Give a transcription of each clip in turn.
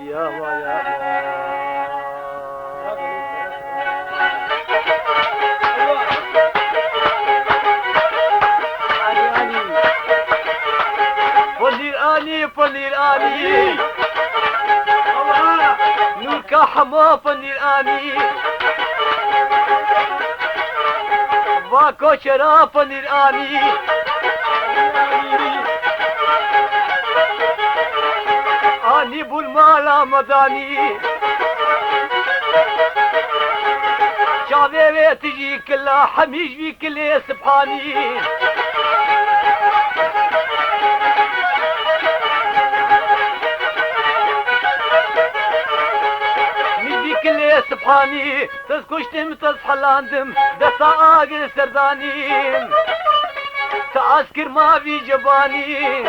يابا يابا فنير آني نور كحما فنير آني واكو شرا فنير آني آني بالمالا مداني شاذي تجي كلها حميج بي كل سبحاني كل سبحاني تسكشتم تسحلاندم دسا آقر سرداني تأسكر ما في جباني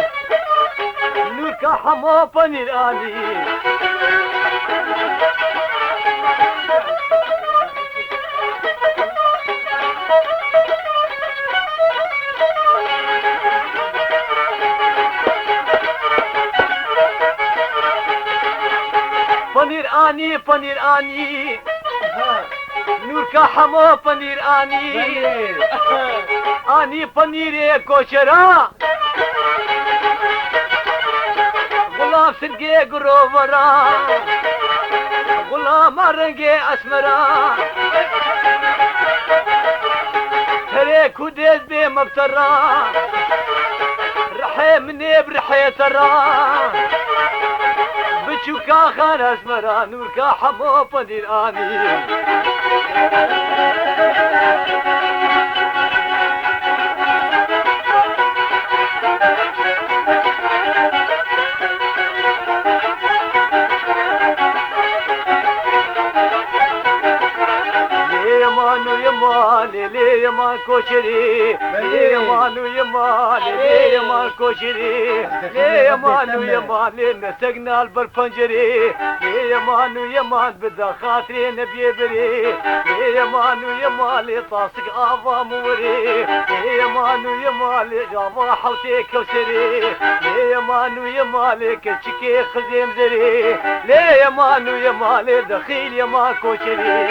نور كحما فنير آني فنير آني نور كحما فنير آني آني فنير کوشرا غلام سنگے گروورا غلام رنگے اسمرا ترے خودیز بے مبترا رحے منی برحے ترا بچوكا خان اسمرا نور كحما فنير آني لي يمان كوشري لي يمان ويمان لي يمان كوشري لي يمان ويمان نسقنا البرفنجري لي يمان ويمان بدا خاطري نبي بري لي يمان ويمان طاسق آفا موري لي يمان ويمان جابا حوتي كوسري لي يمان ويمان كشكي خزيم زري لي يمان ويمان دخيل يمان كوشري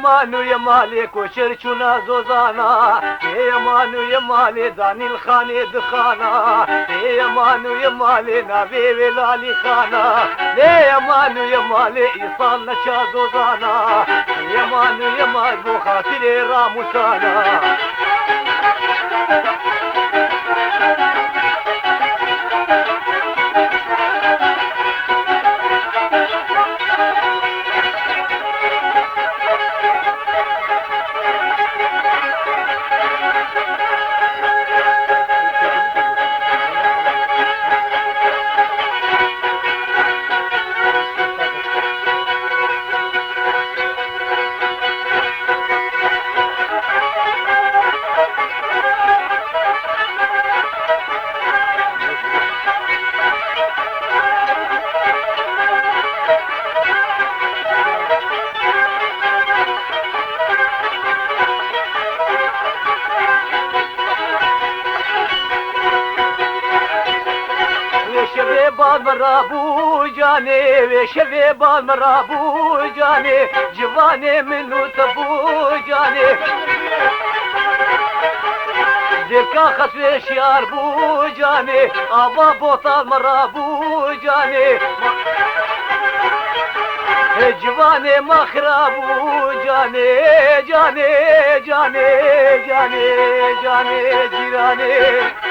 مانو يا مالك وشرشنا زوزانا يا مانو يا مالي داني الخاني دخانا يا مانو يا مالي نبي بلالي خانا يا مانو يا مالي إيصال نشا زوزانا يا مانو يا مال بو خاطري راموسانا بعد مرابو جاني وشبي بعد مرابو جاني جواني منو تبو جاني ديكا خطوي شيار بو جاني ابا بوطال مرابو جاني جواني مخرابو جاني جاني جاني جاني جاني جيراني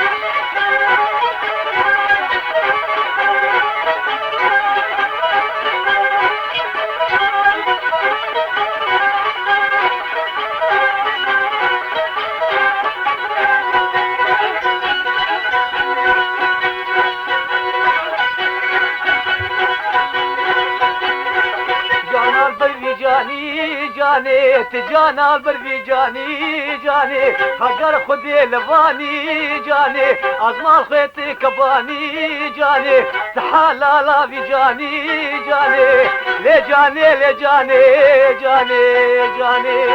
جاني تجانا بربي جاني جاني هجر خدي لباني جاني ازمال خيتي كباني جاني تحالا لا في جاني جاني لي جاني لي جاني جاني جاني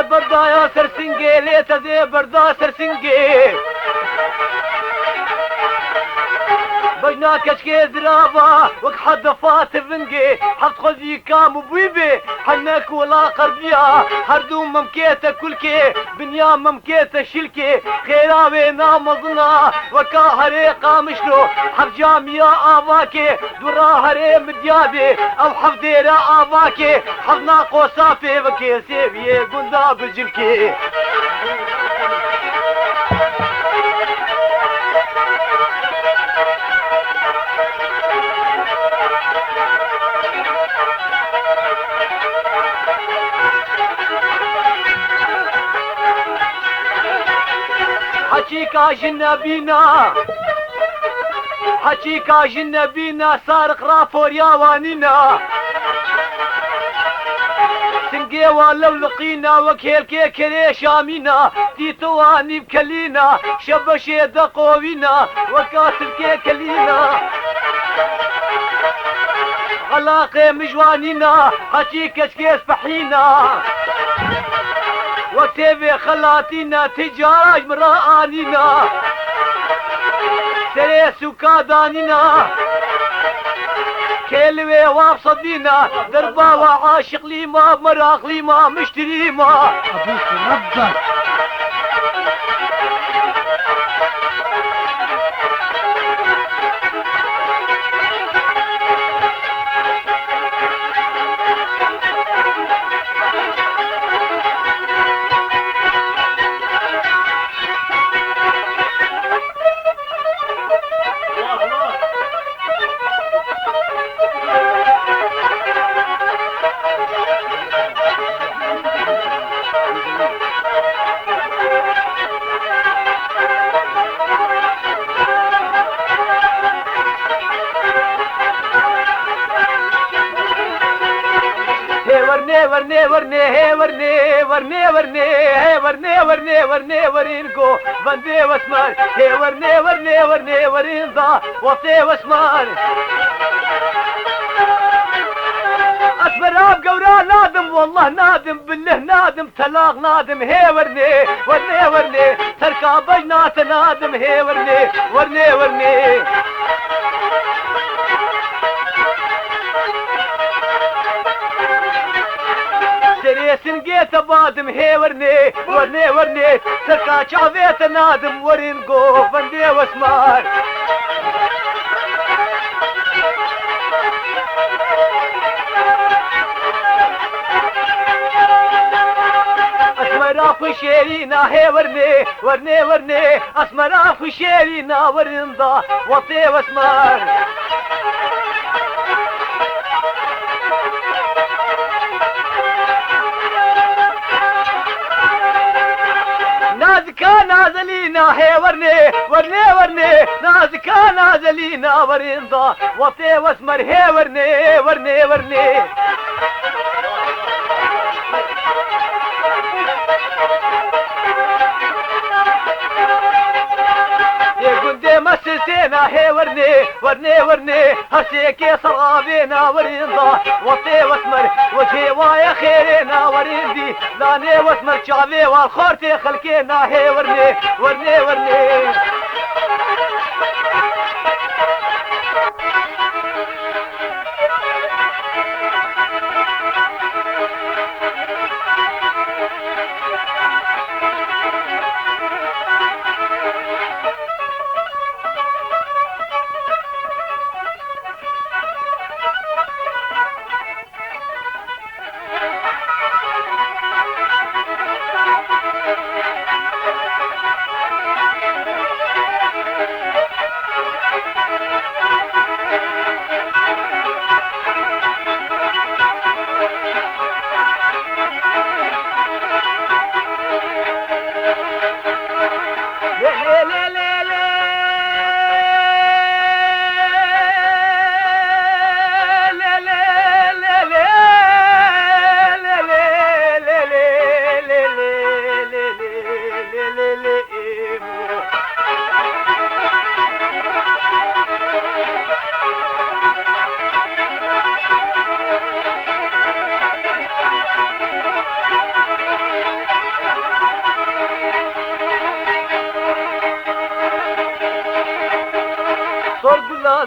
بردا يا سرسنجي ليت زي بردا سرسنجي بجنا كشكي زرابا وك حد فات فنجي حفظ خذي كام بويبي حنك ولا قربيا هردو ممكيتا كلكي بنيا ممكيتا شلكي خيراوي نامضنا وكا هريقا مشلو حف جاميا آواكي درا هري مديابي او حف ديرا آواكي حفنا قوصافي وكي سيبيه قندا بجلكي حكيكا جنبينا حكيكا جنبينا سارق رافور ياوانينا سنقي ولو لقينا وكيل كيكري شامينا تيتواني بكلينا شبشي دقوينا وكاسل كيكلينا غلاقي مجوانينا حكيكا كيس بحينا وكتبي خلاتينا تجارة مرآنينا سريس وكادانينا كلوي وابصدينا دربا وعاشق ليما مراق ليما مشتري ما ابوك نبض ورني ورني هي ورني ورني ورني هي ورني ورني ورني ورينكو بندي واسمان هي ورني ورني ورني ورين ضا وصي واسمان اسمر قورا نادم والله نادم بالله نادم تلاق نادم هي ورني ورني ورني تركا بجنات نادم هي ورني ورني ورني سنقيت بادم هي ورني ورني ورني تركا شعبيت نادم ورين قوف بندي واسمار اسمرا خشيرينا هي ورني ورني ورني اسمرا خشيرينا ورين ضا وطي واسمار نازكا نازلينا هي ورني ورني ورني نازكا نازلينا ورنضا وطي واسمر هي ورني ورني ورني يقول مسسينا هي ورني ورني ورني هسيكي صرابينا ورنضا وطي واسمر وجهي وايا خيرنا ورندي لاني واسمر شعبي والخورتي خلكينا هي ورني ورني ورني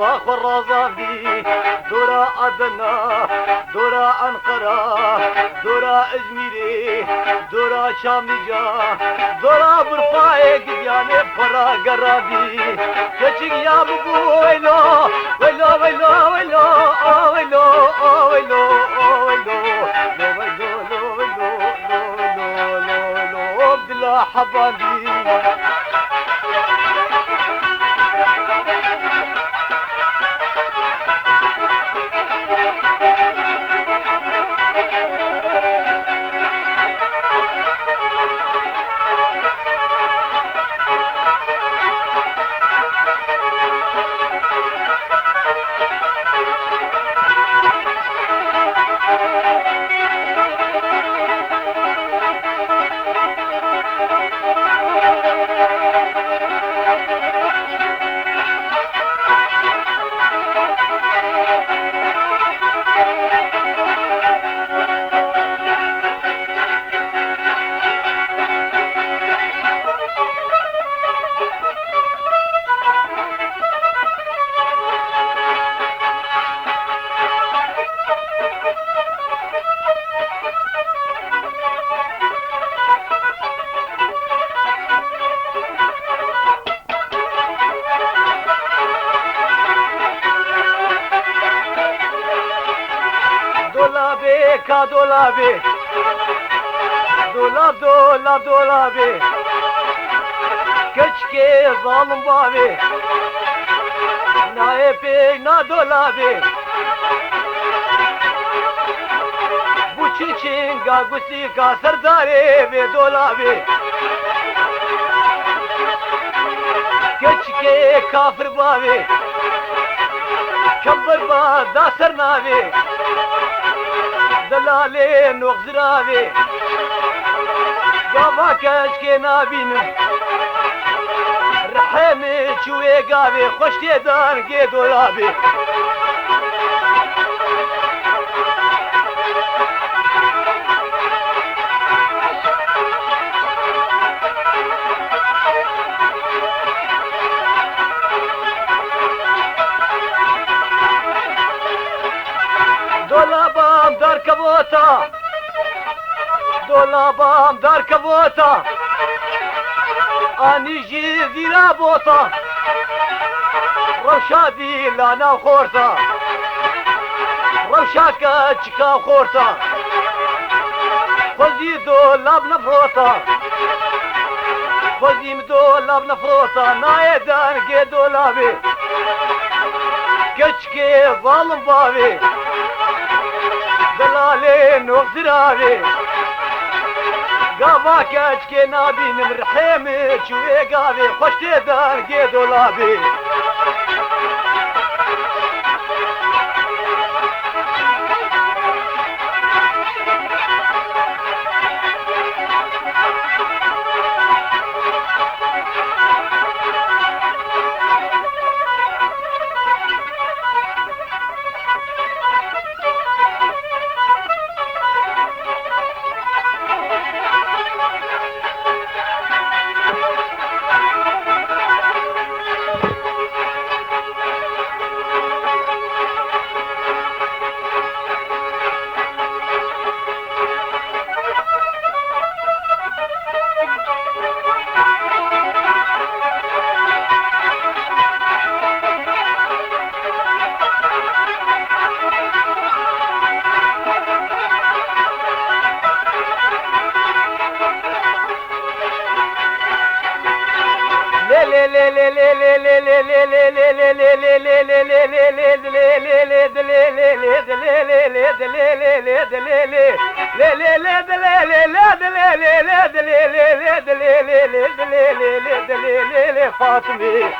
باخ الرازافي دورا أدنى دورا أنقرة دورا إزميري دورا شامجا دورا برفايق دياني برا قرابي كشك يا ببو ويلو ويلو ويلو ويلو ويلو ويلو ويلو عبد الله حبابي کا دولابی دولاب دولاب دولابی کچ کے ظالم بابی نائے پہ نا دولابی بوچی چنگا گسی کا سردارے بے دولابی کچ کے کافر بابی کمبر با داسر ناوی دلالي نغزراوي قابا كاشكي نابين رحمي شوي قابي خوشتي دان قيدو لابي دولابام دار كبوتا دولابام دار كبوتا اني جي ديرا بوتا روشادي لانا خورتا روشاكا تشكا خورتا خذي دولاب نفروتا خذي دولاب نفروتا نايدان كي دولابي كشكي ظالم بابي دلالي نغزراوي قابا كاشكي نابي من رحيمي شوي قابي خوشتي دان قيدو لابي فاطمي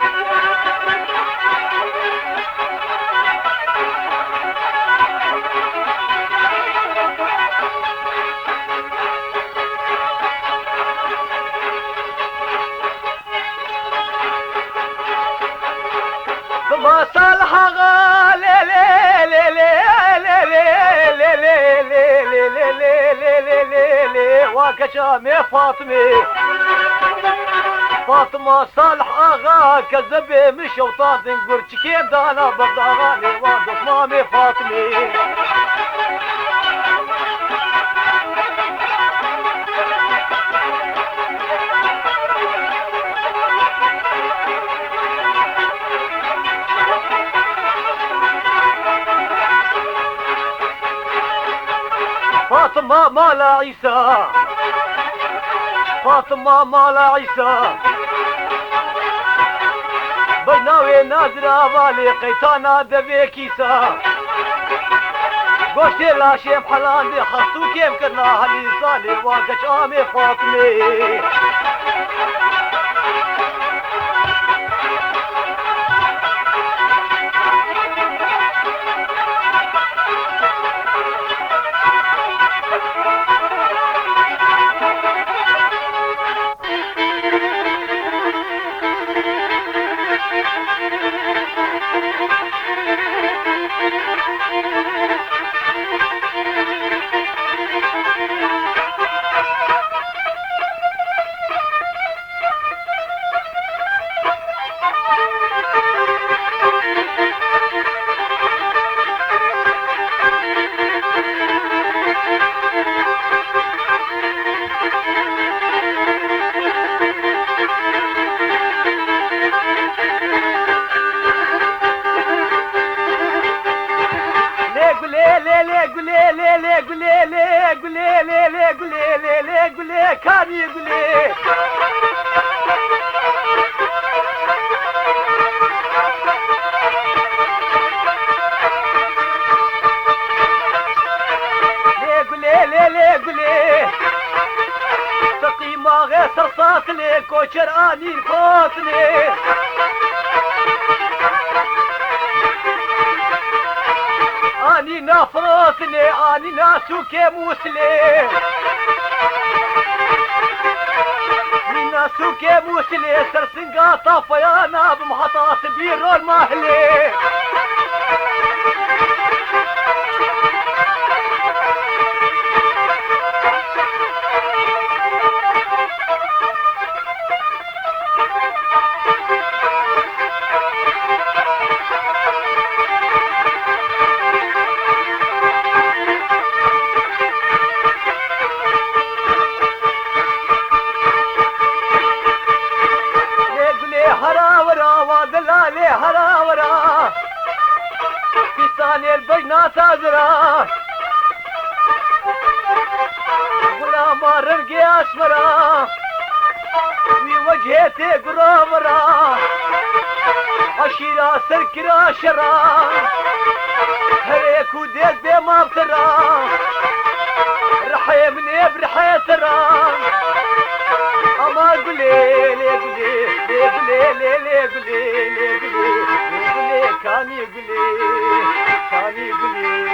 ما صالح واكشامي فاطمي فاطمة صالح آغا كذب مش وطاط نقول كيف دانا برداغاني وادف مامي فاطمي فاطمة مالا عيسى فاطمة مالا عيسى بجناوي نازرة بالي قيتانا دبي كيسا قوشتي لا شيم حلان دي خصو كيف كنا هلي صالي واقش آمي فاطمي قولي كان يقولي قولي سقي ما غير صاصلي كوشر اني فاطني اني نافرتني اني ناسوكي موسلي ناسوكي موسلي سرسنقا طافيانا بمحطات بيرو المهلي البجنة تازرة غلام رنقي أسمرة ووجهتي قرامرة عشيرة سركرة شرة هريك وديك بما بترى رحي مني برحي ترى أما قولي لي قولي لي قولي لي لي قولي لي قولي كان يقولي كان يقولي